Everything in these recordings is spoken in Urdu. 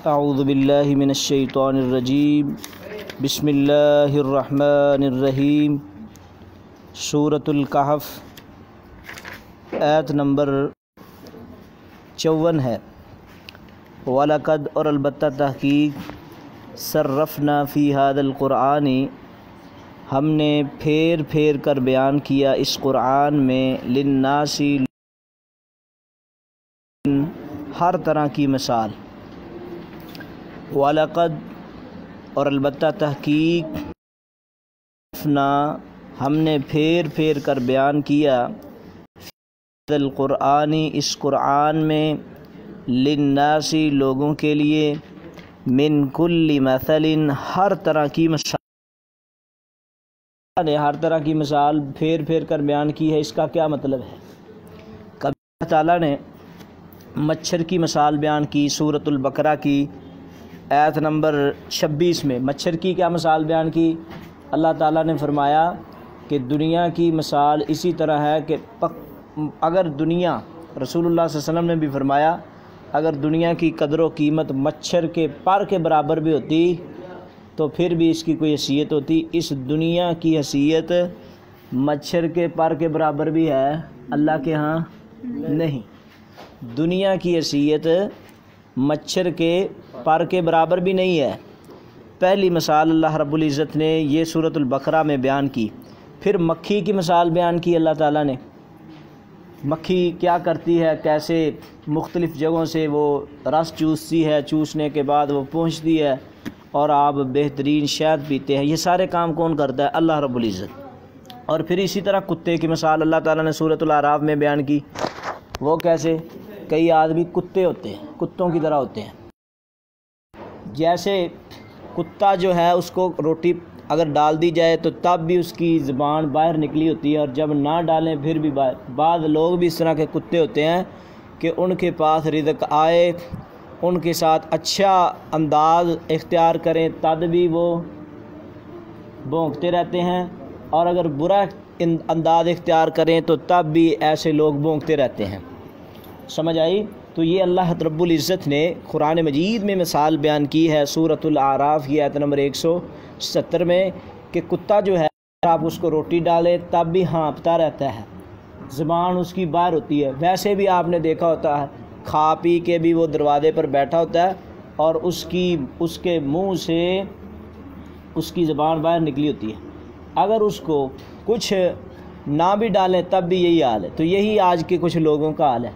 اعوذ باللہ من الشیطان الرجیم بسم اللہ الرحمن الرحیم سورۃ الکہف آیت نمبر 54 ہے۔ وَلَقَدْ اور البتہ تحقیق صرفنا فی ھذا القرآن ہم نے پھیر پھیر کر بیان کیا اس قرآن میں للناس ہر طرح کی مثال۔ وَلَقَدْ اور البتہ تحقیق ہم نے پھیر پھیر کر بیان کیا القرآن اس قرآن میں للناس لوگوں کے لیے من کل مثل ہر طرح کی مثال نے ہر طرح کی مثال پھیر پھیر کر بیان کی ہے۔ اس کا کیا مطلب ہے؟ کبھی اللہ تعالیٰ نے مچھر کی مثال بیان کی سورۃ البقرہ کی آیت نمبر 26 میں۔ مچھر کی کیا مثال بیان کی؟ اللہ تعالیٰ نے فرمایا کہ دنیا کی مثال اسی طرح ہے کہ اگر دنیا، رسول اللہ صلی اللہ علیہ وسلم نے بھی فرمایا اگر دنیا کی قدر و قیمت مچھر کے پر کے برابر بھی ہوتی تو پھر بھی اس کی کوئی حیثیت ہوتی۔ اس دنیا کی حیثیت مچھر کے پر کے برابر بھی ہے، اللہ کے ہاں نہیں۔ دنیا کی حیثیت مچھر کے پر کے برابر بھی نہیں ہے۔ پہلی مثال اللہ رب العزت نے یہ سورۃ البقرہ میں بیان کی۔ پھر مکھی کی مثال بیان کی اللہ تعالیٰ نے۔ مکھی کیا کرتی ہے، کیسے مختلف جگہوں سے وہ رس چوستی ہے، چوسنے کے بعد وہ پہنچتی ہے اور آپ بہترین شہد پیتے ہیں۔ یہ سارے کام کون کرتا ہے؟ اللہ رب العزت۔ اور پھر اسی طرح کتے کی مثال اللہ تعالیٰ نے سورۃ الاعراف میں بیان کی۔ وہ کیسے؟ کئی آدمی کتے ہوتے ہیں، کتوں کی طرح ہوتے ہیں۔ جیسے کتا جو ہے اس کو روٹی اگر ڈال دی جائے تو تب بھی اس کی زبان باہر نکلی ہوتی ہے اور جب نہ ڈالیں پھر بھی باہر۔ بعض لوگ بھی اس طرح کے کتے ہوتے ہیں کہ ان کے پاس رزق آئے، ان کے ساتھ اچھا انداز اختیار کریں تب بھی وہ بھونکتے رہتے ہیں، اور اگر برا انداز اختیار کریں تو تب بھی ایسے لوگ بھونکتے رہتے ہیں۔ سمجھ آئی؟ تو یہ اللہ رب العزت نے قرآن مجید میں مثال بیان کی ہے سورۃ الاعراف کی آیت نمبر 170 میں کہ کتا جو ہے آپ اس کو روٹی ڈالیں تب بھی ہانپتا رہتا ہے، زبان اس کی باہر ہوتی ہے۔ ویسے بھی آپ نے دیکھا ہوتا ہے کھا پی کے بھی وہ دروازے پر بیٹھا ہوتا ہے اور اس کے منہ سے اس کی زبان باہر نکلی ہوتی ہے۔ اگر اس کو کچھ نہ بھی ڈالیں تب بھی یہی حال ہے۔ تو یہی آج کے کچھ لوگوں کا حال ہے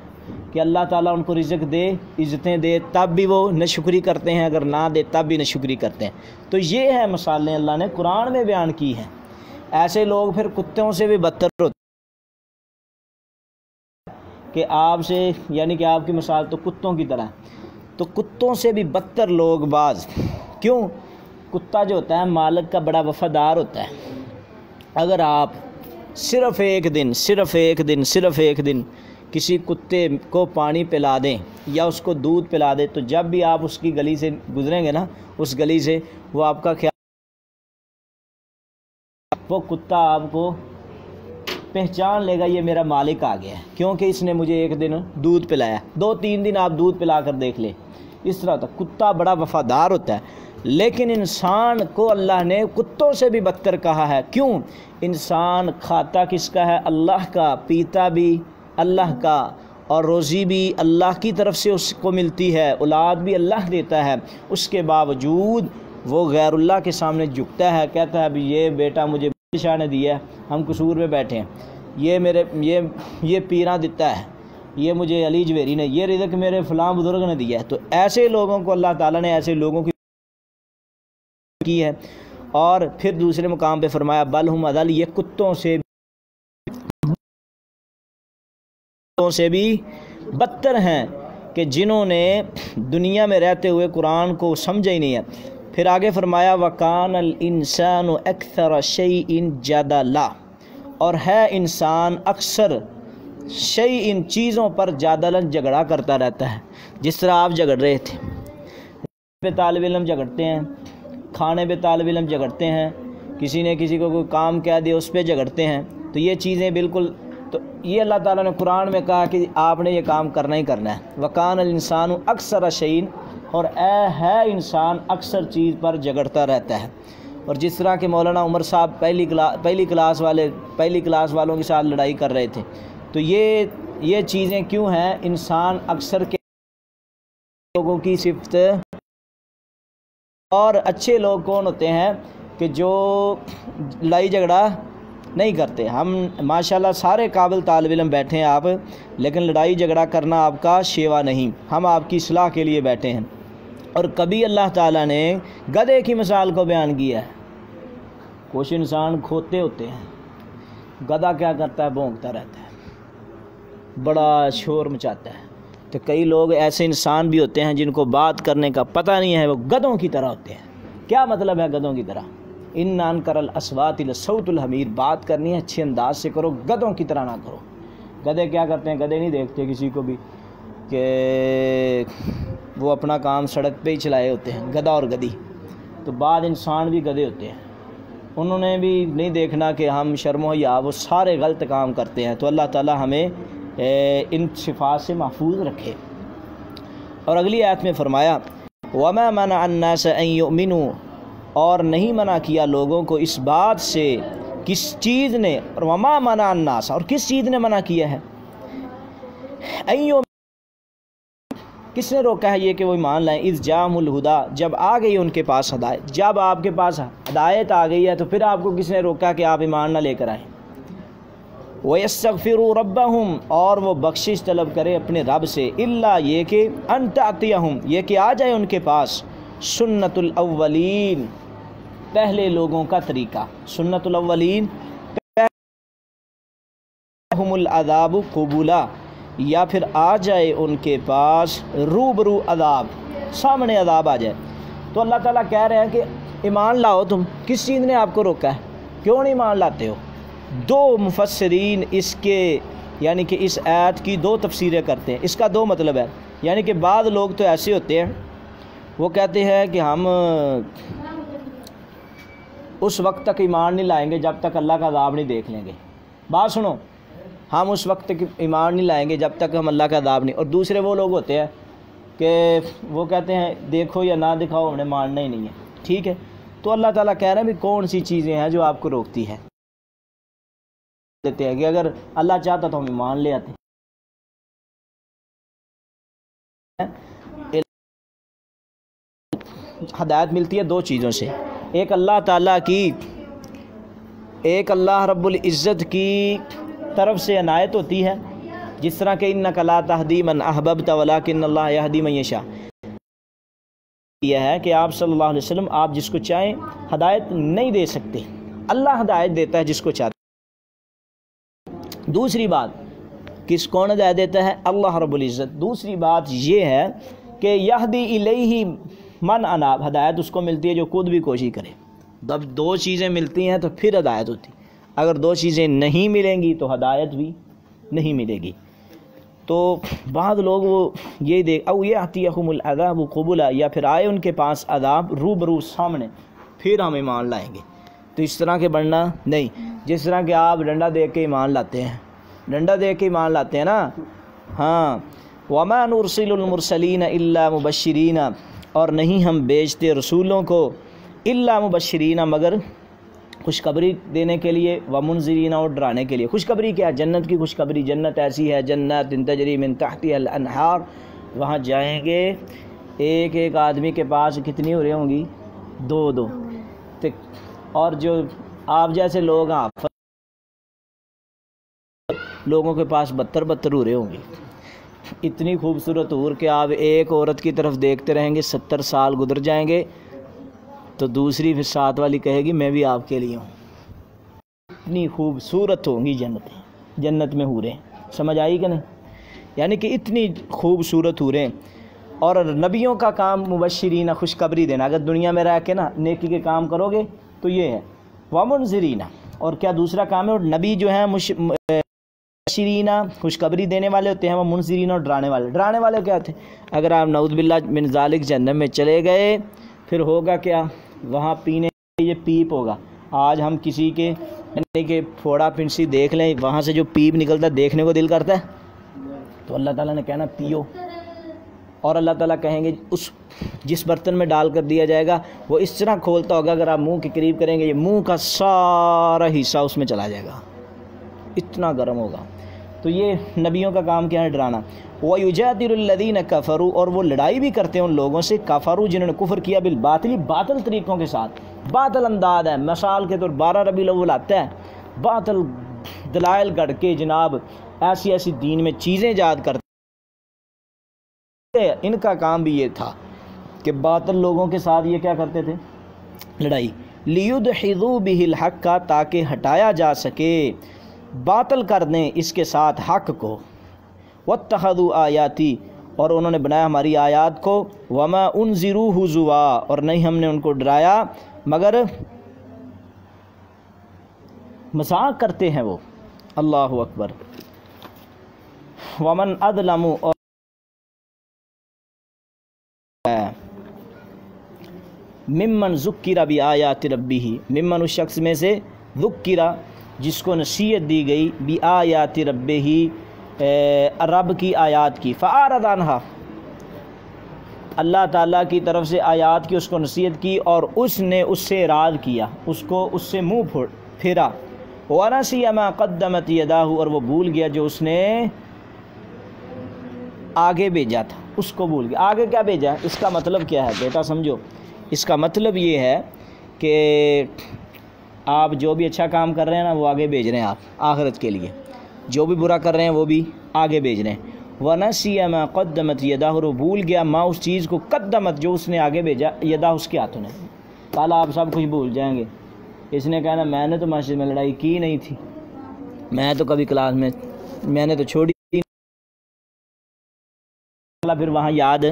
کہ اللہ تعالیٰ ان کو رزق دے، عزتیں دے، تب بھی وہ ناشکری کرتے ہیں، اگر نہ دے تب بھی ناشکری کرتے ہیں۔ تو یہ ہے مثالیں اللہ نے قرآن میں بیان کی ہیں۔ ایسے لوگ پھر کتوں سے بھی بدتر ہوتے کہ آپ سے، یعنی کہ آپ کی مثال تو کتوں کی طرح ہے، تو کتوں سے بھی بدتر لوگ بعض۔ کیوں؟ کتا جو ہوتا ہے مالک کا بڑا وفادار ہوتا ہے۔ اگر آپ صرف ایک دن کسی کتے کو پانی پلا دیں یا اس کو دودھ پلا دیں تو جب بھی آپ اس کی گلی سے گزریں گے نا، اس گلی سے، وہ آپ کا خیال، وہ کتا آپ کو پہچان لے گا یہ میرا مالک آ گیا ہے کیونکہ اس نے مجھے ایک دن دودھ پلایا۔ 2-3 دن آپ دودھ پلا کر دیکھ لیں، اس طرح ہوتا ہے۔ کتا بڑا وفادار ہوتا ہے، لیکن انسان کو اللہ نے کتوں سے بھی بدتر کہا ہے۔ کیوں؟ انسان کھاتا کس کا ہے؟ اللہ کا، پیتا بھی اللہ کا، اور روزی بھی اللہ کی طرف سے اس کو ملتی ہے، اولاد بھی اللہ دیتا ہے۔ اس کے باوجود وہ غیر اللہ کے سامنے جھکتا ہے، کہتا ہے ابھی یہ بیٹا مجھے بادشاہ نے دیا ہے، ہم قصور میں بیٹھے ہیں، یہ پیراں دیتا ہے، یہ مجھے علی جویری نے، یہ رزق میرے فلاں بزرگ نے دیا ہے۔ تو ایسے لوگوں کو اللہ تعالیٰ نے ایسے لوگوں کی ہے۔ اور پھر دوسرے مقام پہ فرمایا بل ہم اضل، یہ کتوں سے بھی بدتر ہیں کہ جنہوں نے دنیا میں رہتے ہوئے قرآن کو سمجھا ہی نہیں ہے۔ پھر آگے فرمایا وَكَانَ الْإِنسَانُ أَكْثَرَ شَيْءٍ جَدَلًا، اور ہے انسان اکثر شیء چیزوں پر جادلاً جھگڑا کرتا رہتا ہے۔ جس طرح آپ جھگڑ رہے تھے، پہ طالب علم جھگڑتے ہیں، کھانے پہ طالب علم جھگڑتے ہیں، کسی نے کسی کو کوئی کام کہہ دیا اس پہ جھگڑتے ہیں، تو یہ چیزیں بالکل، تو یہ اللہ تعالیٰ نے قرآن میں کہا کہ آپ نے یہ کام کرنا ہی کرنا ہے۔ وَكَانَ الْإِنسَانُ أَكْثَرَ شَيْءٍ، اور ہے انسان اکثر چیز پر جھگڑتا رہتا ہے. اور جس طرح کہ مولانا عمر صاحب پہلی کلاس والوں کے ساتھ لڑائی کر رہے تھے، تو یہ چیزیں کیوں ہیں؟ انسان اکثر کے لوگوں کی صفت. اور اچھے لوگ کون ہوتے ہیں کہ جو لڑائی جھگڑا نہیں کرتے. ہم ماشاءاللہ سارے قابل طالب علم بیٹھے ہیں آپ، لیکن لڑائی جھگڑا کرنا آپ کا شیوا نہیں. ہم آپ کی اصلاح کے لیے بیٹھے ہیں. اور کبھی اللہ تعالیٰ نے گدھے کی مثال کو بیان کیا ہے. کچھ انسان کھوتے ہوتے ہیں، گدھا کیا کرتا ہے؟ بھونکتا رہتا ہے، بڑا شور مچاتا ہے. تو کئی لوگ ایسے انسان بھی ہوتے ہیں جن کو بات کرنے کا پتہ نہیں ہے، وہ گدھوں کی طرح ہوتے ہیں. کیا مطلب ہے گدھوں کی طرح؟ ان انکر الاصوات لصوت الحمیر. بات کرنی ہے اچھے انداز سے کرو، گدھوں کی طرح نہ کرو. گدھے کیا کرتے ہیں؟ گدھے نہیں دیکھتے کسی کو بھی کہ وہ اپنا کام سڑک پہ ہی چلائے ہوتے ہیں، گدھا اور گدھی. تو بعض انسان بھی گدھے ہوتے ہیں، انہوں نے بھی نہیں دیکھنا کہ ہم شرم و حیا، وہ سارے غلط کام کرتے ہیں. تو اللہ تعالی ہمیں ان صفات سے محفوظ رکھے. اور اگلی آیت میں فرمایا وَمَا مَنَعَ النَّاسَ أَن يُؤْمِنُوا، اور نہیں منع کیا لوگوں کو اس بات سے، کس چیز نے؟ اور وَمَا مَنَعَ النَّاسَ، اور کس چیز نے منع کیا ہے؟ کس نے روکا ہے یہ کہ وہ ایمان لائیں؟ اذ جاءہم الہدیٰ، جب آ گئی ان کے پاس ہدایت. جب آپ کے پاس ہدایت آ گئی ہے تو پھر آپ کو کس نے روکا کہ آپ ایمان نہ لے کر آئیں؟ وَيَسْتَغْفِرُوا رَبَّهُمْ، اور وہ بخشش طلب کرے اپنے رب سے. الا یہ کہ ان تأتیہم، یہ کہ آ جائے ان کے پاس سنت الاولین، پہلے لوگوں کا طریقہ. سنت الاولین، ہم العذاب قبولا، یا پھر آ جائے ان کے پاس روبرو عذاب، سامنے عذاب آ جائے. تو اللہ تعالیٰ کہہ رہے ہیں کہ ایمان لاؤ. تم کس چیز نے آپ کو روکا ہے؟ کیوں نہیں ایمان لاتے ہو؟ دو مفسرین اس کے یعنی کہ اس آیت کی دو تفسیریں کرتے ہیں. اس کا دو مطلب ہے. یعنی کہ بعض لوگ تو ایسے ہوتے ہیں، وہ کہتے ہیں کہ ہم اس وقت تک ایمان نہیں لائیں گے جب تک اللہ کا عذاب نہیں دیکھ لیں گے. بات سنو، ہم اس وقت تک ایمان نہیں لائیں گے جب تک ہم اللہ کا عذاب نہیں. اور دوسرے وہ لوگ ہوتے ہیں کہ وہ کہتے ہیں دیکھو یا نہ دکھاؤ ہم نے ماننا ہی نہیں ہے. ٹھیک ہے، تو اللہ تعالیٰ کہہ رہے ہیں بھی کون سی چیزیں ہیں جو آپ کو روکتی ہے؟ دیتے ہیں کہ اگر اللہ چاہتا تو ہم ایمان لے آتے. ہدایت ملتی ہے دو چیزوں سے، ایک اللہ تعالیٰ کی، ایک اللہ رب العزت کی طرف سے عنایت ہوتی ہے، جس طرح کہ انک لا تہدی من احببت ولکن اللہ یہدی من یشاء. یہ ہے کہ آپ صلی اللہ علیہ وسلم آپ جس کو چاہیں ہدایت نہیں دے سکتے، اللہ ہدایت دیتا ہے جس کو چاہتا ہے. دوسری بات، کون ہدایت دیتا ہے؟ اللہ رب العزت. دوسری بات یہ ہے کہ یہدی الیہ من اناب، ہدایت اس کو ملتی ہے جو خود بھی کوشش کرے. جب دو چیزیں ملتی ہیں تو پھر ہدایت ہوتی. اگر دو چیزیں نہیں ملیں گی تو ہدایت بھی نہیں ملے گی. تو بعض لوگ وہ یہ دیکھ او یاتیہم العذاب قبلا، یا پھر آئے ان کے پاس عذاب روبرو سامنے، پھر ہم ایمان لائیں گے. تو اس طرح کے بننا نہیں. جس طرح کہ آپ ڈنڈا دیکھ کے ایمان لاتے ہیں، ڈنڈا دیکھ کے ایمان لاتے ہیں نا. ہاں، وما نرسل المرسلین الا مبشرین، اور نہیں ہم بیچتے رسولوں کو الا مبشرین مگر خوشخبری دینے کے لیے، ومنذرین اور ڈرانے کے لیے. خوشخبری کیا ہے؟ جنت کی خوشخبری. جنت ایسی ہے، جنت تجری من تحتها الانہار، وہاں جائیں گے ایک ایک آدمی کے پاس کتنی ہو رہی ہوں گی؟ دو. اور جو آپ جیسے لوگ ہیں لوگوں کے پاس 72 ہو رہے ہوں گے. اتنی خوبصورت حور کہ آپ ایک عورت کی طرف دیکھتے رہیں گے، 70 سال گزر جائیں گے تو دوسری پھر ساتھ والی کہے گی میں بھی آپ کے لیے ہوں. اتنی خوبصورت ہوں گی جنت میں حوریں. سمجھ آئی کہ نہیں؟ یعنی کہ اتنی خوبصورت حوریں. اور نبیوں کا کام مبشرین، خوشخبری دینا. اگر دنیا میں رہ کے نا نیکی کے کام کرو گے تو یہ ہے ومنذرین. اور کیا دوسرا کام ہے؟ اور نبی جو ہیں مبشرین خوشخبری دینے والے ہوتے ہیں، وہ منذرین اور ڈرانے والے. ڈرانے والے کیا ہوتے ہیں؟ اگر آپ نعوذ باللہ من ذالک جہنم میں چلے گئے پھر ہوگا کیا؟ وہاں پینے یہ پیپ ہوگا. آج ہم کسی کے یعنی کہ پھوڑا پنسی دیکھ لیں، وہاں سے جو پیپ نکلتا ہے دیکھنے کو دل کرتا ہے. تو اللہ تعالیٰ نے کہنا پیو، اور اللہ تعالیٰ کہیں گے اس جس برتن میں ڈال کر دیا جائے گا وہ اس طرح کھولتا ہوگا، اگر آپ منہ کے قریب کریں گے یہ منہ کا سارا حصہ اس میں چلا جائے گا، اتنا گرم ہوگا۔ تو یہ نبیوں کا کام کیا ہے؟ ڈرانا۔ وَيُجَادِلُ الَّذِينَ كَفَرُوا، اور وہ لڑائی بھی کرتے ہیں ان لوگوں سے کفروا جنہوں نے کفر کیا، بالباطل، باطل طریقوں کے ساتھ، باطل انداز ہے۔ مثال کے طور 12 ربیع الاول آتا ہے، باطل دلائل گڑھ کے جناب ایسی ایسی دین میں چیزیں ایجاد کرتے ہیں۔ ان کا کام بھی یہ تھا کہ باطل لوگوں کے ساتھ یہ کیا کرتے تھے؟ لڑائی۔ لِيُدْحِضُوا بِهِ الْحَقَّ، تاکہ ہٹایا جا سکے، باطل کر دیں اس کے ساتھ حق کو۔ وَاتَّخَذُوا آیاتی، اور انہوں نے بنایا ہماری آیات کو، وَمَا أُنذِرُوا هُزُوًا، اور نہیں ہم نے ان کو ڈرایا مگر مذاق کرتے ہیں وہ۔ اللہ اکبر۔ وَمَنْ أَظْلَمُ، اور ممن ذکر بآیات ربہ، ممن اس شخص میں سے ذکر جس کو نصیحت دی گئی بآیات ربہ، رب کی آیات کی، فأعرض عنہا، اللہ تعالیٰ کی طرف سے آیات کی اس کو نصیحت کی اور اس نے اس سے اعراض کیا، اس کو اس سے منہ پھیرا۔ ونسی ما قدمت یداہ، اور وہ بھول گیا جو اس نے آگے بھیجا تھا، اس کو بھول گیا۔ آگے کیا بھیجا؟ اس کا مطلب کیا ہے بیٹا سمجھو، اس کا مطلب یہ ہے کہ آپ جو بھی اچھا کام کر رہے ہیں نا وہ آگے بھیج رہے ہیں، آپ آخرت کے لیے، جو بھی برا کر رہے ہیں وہ بھی آگے بھیج رہے ہیں۔ وَنَسِيَ مَا قَدَّمَتْ يَدَاهُ، اور وہ بھول گیا ما اس چیز کو قدمت جو اس نے آگے بھیجا، یدا اس کے ہاتھوں نے۔ کل آپ سب کچھ بھول جائیں گے، اس نے کہنا میں نے تو مسجد میں لڑائی کی نہیں تھی، میں تو کبھی کلاس میں نے تو چھوڑی، اللہ پھر وہاں یاد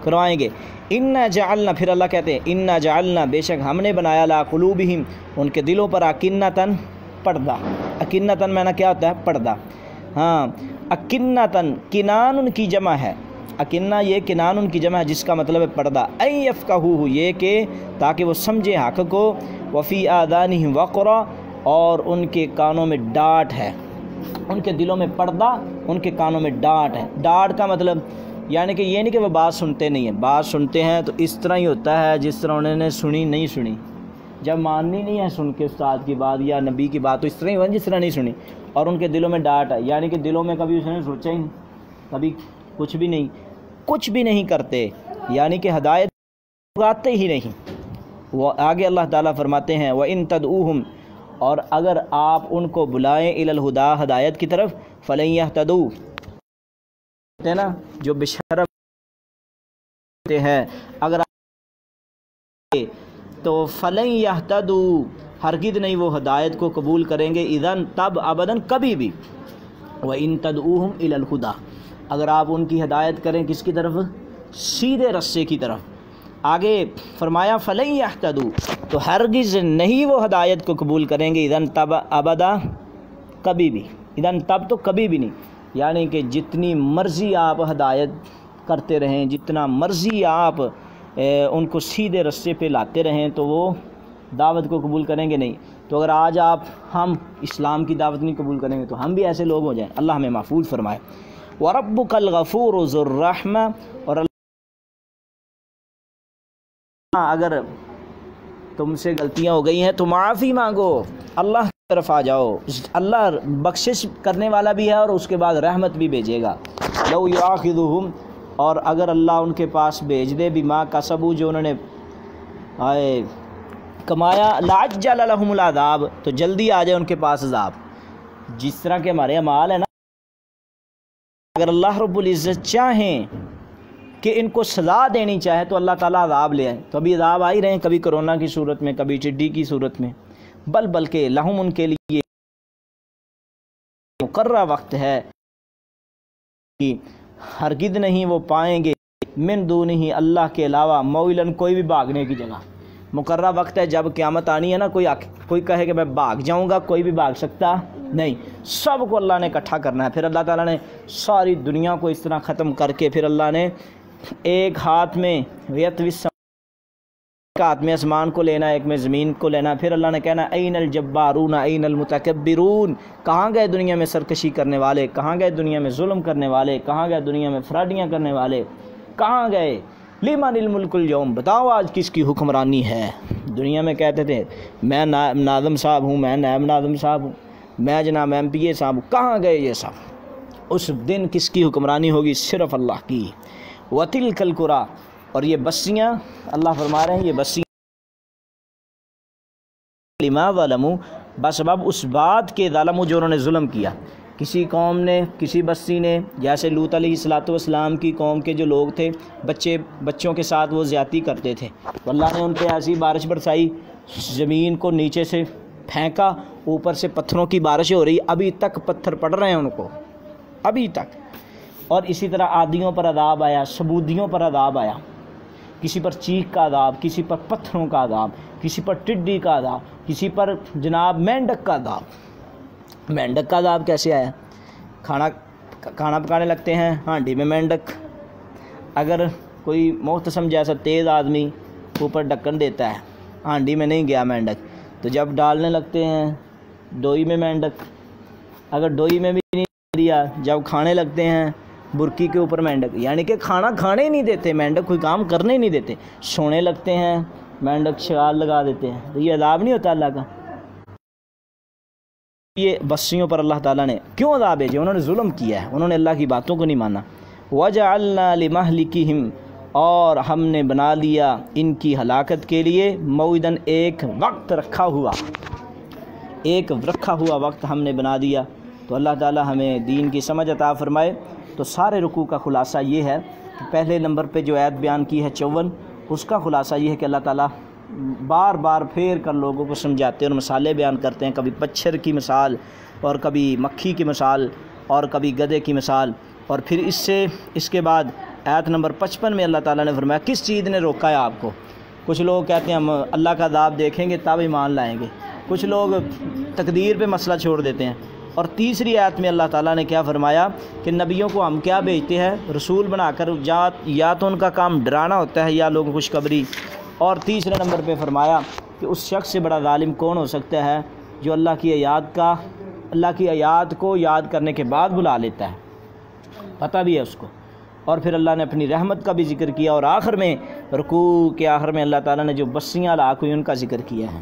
کروائیں گے۔ اِنَّا جَعَلْنَا، پھر اللہ کہتے ہیں اِنَّا جَعَلْنَا، بے شک ہم نے بنایا لا قلوبہم، ان کے دلوں پر اکنتاً، پردہ۔ اکنتاً معنی کیا ہوتا ہے؟ پردہ۔ ہاں، اکنتاً کنان ان کی جمع ہے، اکنہ یہ کنان ان کی جمع ہے جس کا مطلب ہے پردہ۔ ان یفقہوہ، یہ کہ تاکہ وہ سمجھے حق کو، وفی آذانہم وقرا، اور ان کے کانوں میں ڈانٹ ہے، ان کے دلوں میں پردہ، ان کے کانوں میں ڈانٹ ہے۔ ڈانٹ کا مطلب یعنی کہ یہ نہیں کہ وہ بات سنتے نہیں ہیں، بات سنتے ہیں تو اس طرح ہی ہوتا ہے جس طرح انہوں نے سنی نہیں سنی، جب ماننی نہیں ہے سن کے استاد کی بات یا نبی کی بات تو اس طرح ہی ہوا جس طرح نہیں سنی، اور ان کے دلوں میں ڈانٹ ہے، یعنی کہ دلوں میں کبھی اس نے سوچا ہی نہیں، کبھی کچھ بھی نہیں کرتے، یعنی کہ ہدایت اگاتے ہی نہیں۔ وہ آگے اللہ تعالیٰ فرماتے ہیں وَإِن تَدْعُوهُمْ، اور اگر آپ ان کو بلائیں إِلَى الْهُدَىٰ، ہدایت کی طرف، فَلَن يَهْتَدُوا، ہے نا جو بشرم ہیں، اگر تو فلن یہتدوا، ہرگز نہیں وہ ہدایت کو قبول کریں گے، اذن تب ابداً کبھی بھی، وَإِن تَدْعُوهُمْ إِلَى الْهُدَىٰ، اگر آپ ان کی ہدایت کریں کس کی طرف؟ سیدھے رستے کی طرف۔ آگے فرمایا فلن یہتدوا، تو ہرگز نہیں وہ ہدایت کو قبول کریں گے، اذن تب ابدا، کبھی بھی، اذن تب تو کبھی بھی نہیں، یعنی کہ جتنی مرضی آپ ہدایت کرتے رہیں، جتنا مرضی آپ ان کو سیدھے رستے پہ لاتے رہیں تو وہ دعوت کو قبول کریں گے نہیں۔ تو اگر آج ہم اسلام کی دعوت نہیں قبول کریں گے تو ہم بھی ایسے لوگ ہو جائیں، اللہ ہمیں محفوظ فرمائے۔ وَرَبُّكَ الْغَفُورُ ذُو الرَّحْمَةِ، اور اگر تم سے غلطیاں ہو گئی ہیں تو معافی مانگو، اللہ کی طرف آ جاؤ، اللہ بخشش کرنے والا بھی ہے اور اس کے بعد رحمت بھی بھیجے گا۔ لو یؤاخذہم، اور اگر اللہ ان کے پاس بھیج دے بما کسبوا، جو انہوں نے کمایا، لعجل لہم العذاب، تو جلدی آ جائے ان کے پاس عذاب، جس طرح کے ہمارے اعمال ہیں نا، اگر اللہ رب العزت چاہیں کہ ان کو سزا دینی چاہے تو اللہ تعالیٰ عذاب لے آئے، تو ابھی عذاب آ ہی رہے ہیں، کبھی کرونا کی صورت میں، کبھی ٹڈی کی صورت میں، بلکہ لہم، ان کے لیے مقررہ وقت ہے کہ ہرگز نہیں وہ پائیں گے من دونہ، اللہ کے علاوہ، موئلن، کوئی بھی بھاگنے کی جگہ۔ مقررہ وقت ہے جب قیامت آنی ہے نا، کوئی کہے کہ میں بھاگ جاؤں گا، کوئی بھی بھاگ سکتا نہیں، سب کو اللہ نے اکٹھا کرنا ہے۔ پھر اللہ تعالیٰ نے ساری دنیا کو اس طرح ختم کر کے پھر اللہ نے ایک ہاتھ میں ایک ہاتھ میں آسمان کو لینا، ایک میں زمین کو لینا، پھر اللہ نے کہنا این الجبارون این المتکبرون، کہاں گئے دنیا میں سرکشی کرنے والے، کہاں گئے دنیا میں ظلم کرنے والے، کہاں گئے دنیا میں فراڈیاں کرنے والے، کہاں گئے؟ لمن الملک اليوم، بتاؤ آج کس کی حکمرانی ہے؟ دنیا میں کہتے تھے میں ناظم صاحب ہوں، میں نائب ناظم صاحب ہوں، میں جناب ایم پی اے صاحب ہوں، کہاں گئے یہ سب؟ اس دن کس کی حکمرانی ہوگی؟ صرف اللہ کی۔ وَتِلْكَ الْقُرَىٰ، اور یہ بستیاں اللہ فرما رہے ہیں، یہ بستیاں لما ظلموا، بسبب اس بات کے ظلموا جو انہوں نے ظلم کیا۔ کسی قوم نے، کسی بستی نے، جیسے لوط علیہ السلام کی قوم کے جو لوگ تھے، بچوں کے ساتھ وہ زیادتی کرتے تھے، تو اللہ نے ان پہ ایسی بارش برسائی، زمین کو نیچے سے پھینکا، اوپر سے پتھروں کی بارش ہو رہی، ابھی تک پتھر پڑ رہے ہیں ان کو، ابھی تک۔ اور اسی طرح عادیوں پر عذاب آیا، سمودیوں پر عذاب آیا، کسی پر چیخ کا عذاب، کسی پر پتھروں کا عذاب، کسی پر ٹڈی کا عذاب، کسی پر جناب مینڈک کا عذاب۔ مینڈک کا عذاب کیسے آیا؟ کھانا پکانے لگتے ہیں ہانڈی میں مینڈک، اگر کوئی محتشم جیسا تیز آدمی اوپر ڈھکن دیتا ہے، ہانڈی میں نہیں گیا مینڈک، تو جب ڈالنے لگتے ہیں ڈوئی میں مینڈک، اگر ڈوئی میں بھی نہیں دیا، جب کھانے لگتے ہیں برکی کے اوپر مینڈک، یعنی کہ کھانا کھانے ہی نہیں دیتے مینڈک، کوئی کام کرنے ہی نہیں دیتے، سونے لگتے ہیں مینڈک، شغال لگا دیتے ہیں، تو یہ عذاب نہیں ہوتا اللہ کا؟ یہ بستیوں پر اللہ تعالیٰ نے کیوں عذاب بھیجے؟ انہوں نے ظلم کیا ہے، انہوں نے اللہ کی باتوں کو نہیں مانا۔ وَجَعَلْنَا لِمَهْلِكِهِمْ، اور ہم نے بنا لیا ان کی ہلاکت کے لیے موعداً، ایک وقت رکھا ہوا، ایک رکھا ہوا وقت ہم نے بنا دیا۔ تو اللہ تعالیٰ ہمیں دین کی سمجھ عطا فرمائے۔ تو سارے رکوع کا خلاصہ یہ ہے کہ پہلے نمبر پہ جو آیت بیان کی ہے 54، اس کا خلاصہ یہ ہے کہ اللہ تعالیٰ بار بار پھیر کر لوگوں کو سمجھاتے ہیں اور مثالیں بیان کرتے ہیں، کبھی مچھر کی مثال، اور کبھی مکھی کی مثال، اور کبھی گدھے کی مثال، اور پھر اس کے بعد آیت نمبر 55 میں اللہ تعالیٰ نے فرمایا کس چیز نے روکا ہے آپ کو؟ کچھ لوگ کہتے ہیں ہم اللہ کا عذاب دیکھیں گے تب ایمان لائیں گے، کچھ لوگ تقدیر پہ مسئلہ چھوڑ دیتے ہیں۔ اور تیسری آیت میں اللہ تعالیٰ نے کیا فرمایا کہ نبیوں کو ہم کیا بھیجتے ہیں؟ رسول بنا کر، یا تو ان کا کام ڈرانا ہوتا ہے یا لوگوں کو خوشخبری۔ اور تیسرے نمبر پہ فرمایا کہ اس شخص سے بڑا ظالم کون ہو سکتا ہے جو اللہ کی آیات کو یاد کرنے کے بعد بلا لیتا ہے، پتہ بھی ہے اس کو۔ اور پھر اللہ نے اپنی رحمت کا بھی ذکر کیا، اور آخر میں رکوع کے آخر میں اللہ تعالیٰ نے جو بستیاں ہلاک ہوئی ان کا ذکر کیا ہے۔